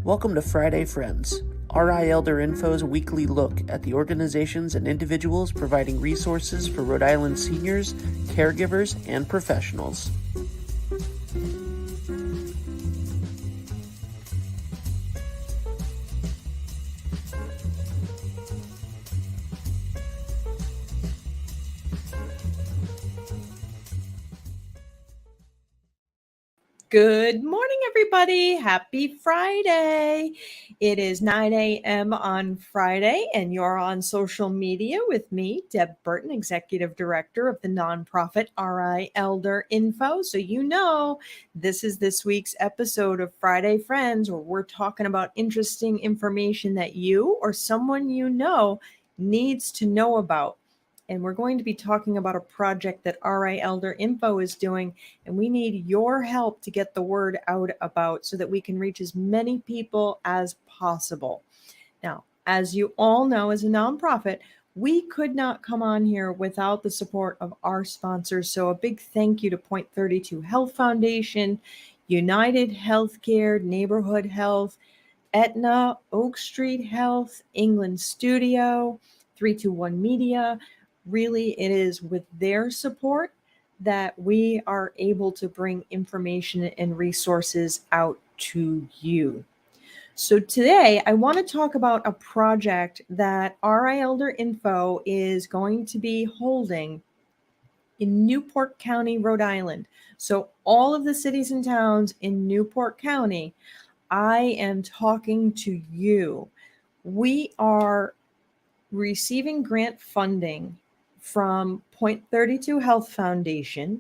Welcome to Friday Friends, RI Elder Info's weekly look at the organizations and individuals providing resources for Rhode Island seniors, caregivers, and professionals. Good morning, everybody. Happy Friday. It is 9 a.m. on Friday, and you're on social media with me, Deb Burton, Executive Director of the nonprofit RI Elder Info. So you know this is this week's episode of Friday Friends, where we're talking about interesting information that you or someone you know needs to know about. And we're going to be talking about a project that RI Elder Info is doing, and we need your help to get the word out about so that we can reach as many people as possible. Now, as you all know, as a nonprofit, we could not come on here without the support of our sponsors. So a big thank you to Point 32 Health Foundation, United Healthcare, Neighborhood Health, Aetna, Oak Street Health, England Studio, 321 Media. Really, it is with their support that we are able to bring information and resources out to you. So today I want to talk about a project that RI Elder Info is going to be holding in Newport County, Rhode Island. So all of the cities and towns in Newport County, I am talking to you. We are receiving grant funding from Point 32 Health Foundation,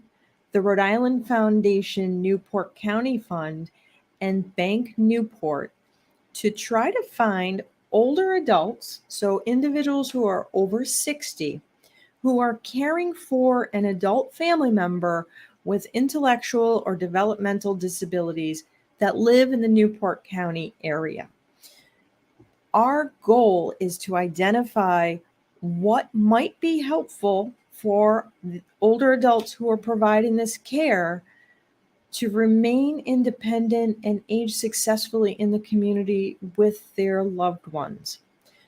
the Rhode Island Foundation Newport County Fund, and Bank Newport to try to find older adults, so individuals who are over 60, who are caring for an adult family member with intellectual or developmental disabilities that live in the Newport County area. Our goal is to identify what might be helpful for the older adults who are providing this care to remain independent and age successfully in the community with their loved ones.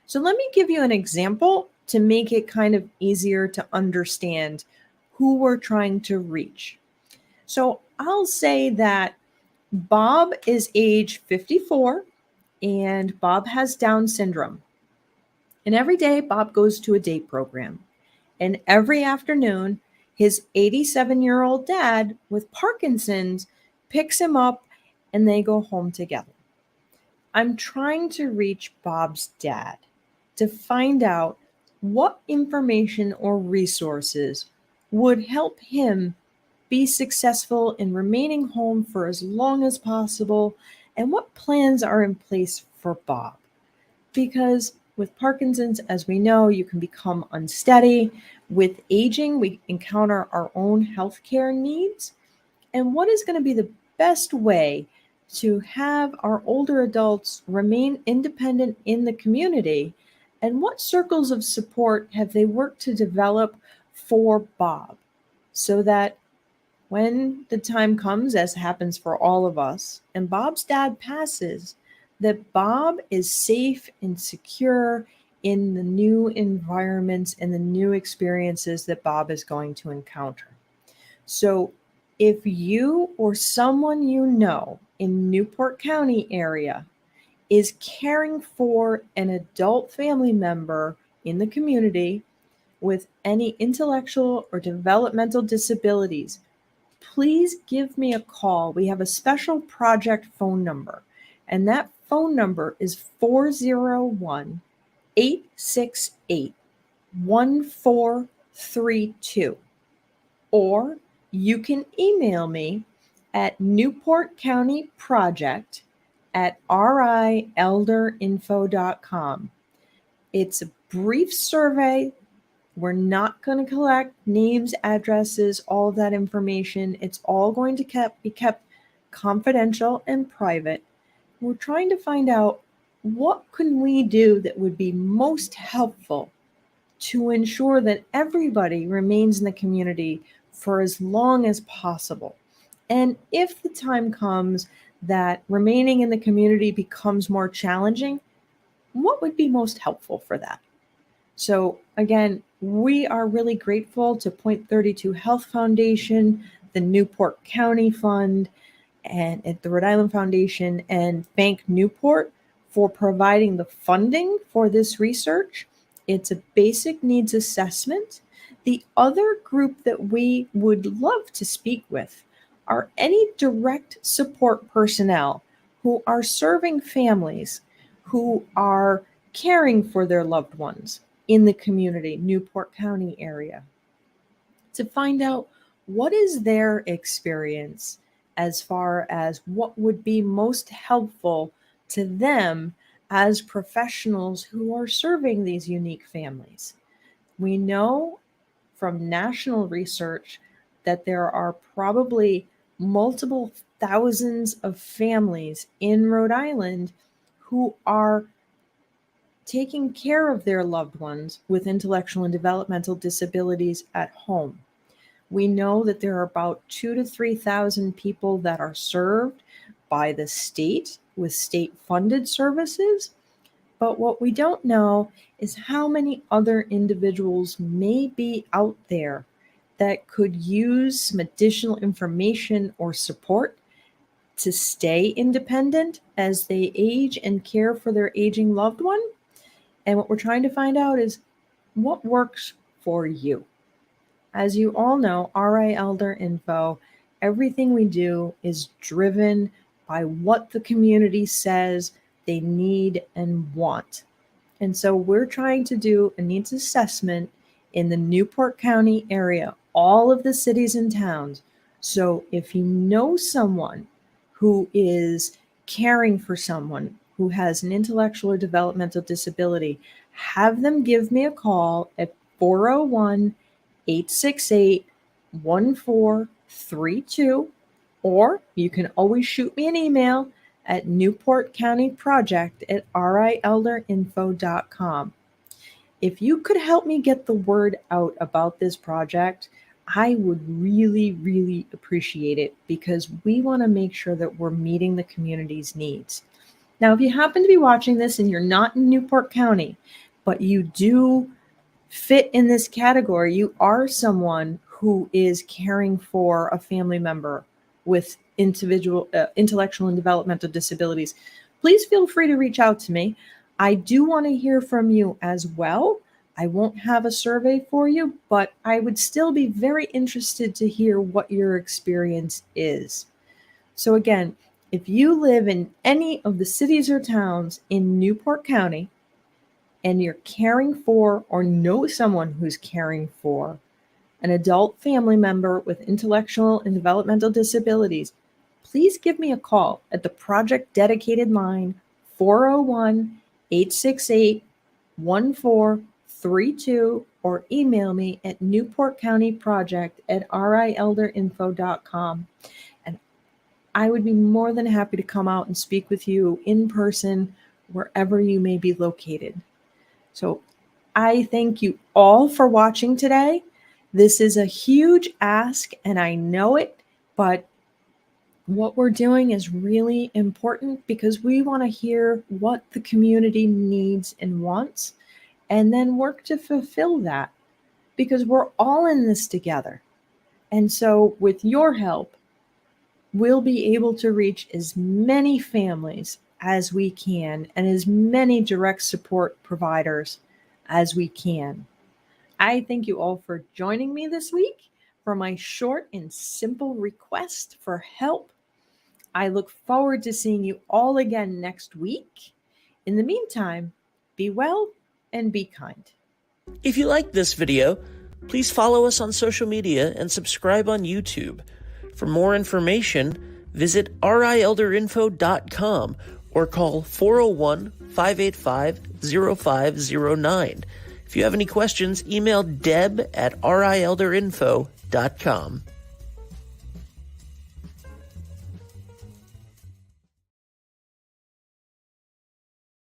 So let me give you an example to make it kind of easier to understand who we're trying to reach. So I'll say that Bob is age 54 and Bob has Down syndrome. And every day Bob goes to a day program. And every afternoon, his 87-year-old dad with Parkinson's picks him up and they go home together. I'm trying to reach Bob's dad to find out what information or resources would help him be successful in remaining home for as long as possible, and what plans are in place for Bob. Because with Parkinson's, as we know, you can become unsteady. With aging, we encounter our own healthcare needs. And what is going to be the best way to have our older adults remain independent in the community? And what circles of support have they worked to develop for Bob so that when the time comes, as happens for all of us, and Bob's dad passes, that Bob is safe and secure in the new environments and the new experiences that Bob is going to encounter. So if you or someone you know in Newport County area is caring for an adult family member in the community with any intellectual or developmental disabilities, please give me a call. We have a special project phone number, and that phone number is 401 868 1432. Or you can email me at newportcountyproject@rielderinfo.com. It's a brief survey. We're not going to collect names, addresses, all of that information. It's all going to be kept confidential and private. We're trying to find out what can we do that would be most helpful to ensure that everybody remains in the community for as long as possible. And if the time comes that remaining in the community becomes more challenging, what would be most helpful for that? So again, we are really grateful to Point 32 Health Foundation, the Newport County Fund, and at the Rhode Island Foundation and Bank Newport for providing the funding for this research. It's a basic needs assessment. The other group that we would love to speak with are any direct support personnel who are serving families who are caring for their loved ones in the community, Newport County area, to find out what is their experience as far as what would be most helpful to them as professionals who are serving these unique families. We know from national research that there are probably multiple thousands of families in Rhode Island who are taking care of their loved ones with intellectual and developmental disabilities at home. We know that there are about 2,000 to 3,000 people that are served by the state with state-funded services. But what we don't know is how many other individuals may be out there that could use some additional information or support to stay independent as they age and care for their aging loved one. And what we're trying to find out is what works for you. As you all know, RI Elder Info, everything we do is driven by what the community says they need and want. And so we're trying to do a needs assessment in the Newport County area, all of the cities and towns. So if you know someone who is caring for someone who has an intellectual or developmental disability, have them give me a call at 401-868-1432, or you can always shoot me an email at newportcountyproject@rielder.info.com. If you could help me get the word out about this project, I would really, really appreciate it, because we want to make sure that we're meeting the community's needs. Now, if you happen to be watching this and you're not in Newport County, but you do fit in this category, you are someone who is caring for a family member with intellectual and developmental disabilities, please feel free to reach out to me. I do want to hear from you as well. I won't have a survey for you, but I would still be very interested to hear what your experience is. So again, if you live in any of the cities or towns in Newport County and you're caring for or know someone who's caring for an adult family member with intellectual and developmental disabilities, please give me a call at the project dedicated line 401-868-1432, or email me at newportcountyproject@rielder.info.com. And I would be more than happy to come out and speak with you in person wherever you may be located. So I thank you all for watching today. This is a huge ask, and I know it, but what we're doing is really important because we want to hear what the community needs and wants, and then work to fulfill that, because we're all in this together. And so with your help, we'll be able to reach as many families as we can and as many direct support providers as we can. I thank you all for joining me this week for my short and simple request for help. I look forward to seeing you all again next week. In the meantime, be well and be kind. If you liked this video, please follow us on social media and subscribe on YouTube. For more information, visit rielderinfo.com or call 401-585-0509. If you have any questions, email deb@rielderinfo.com.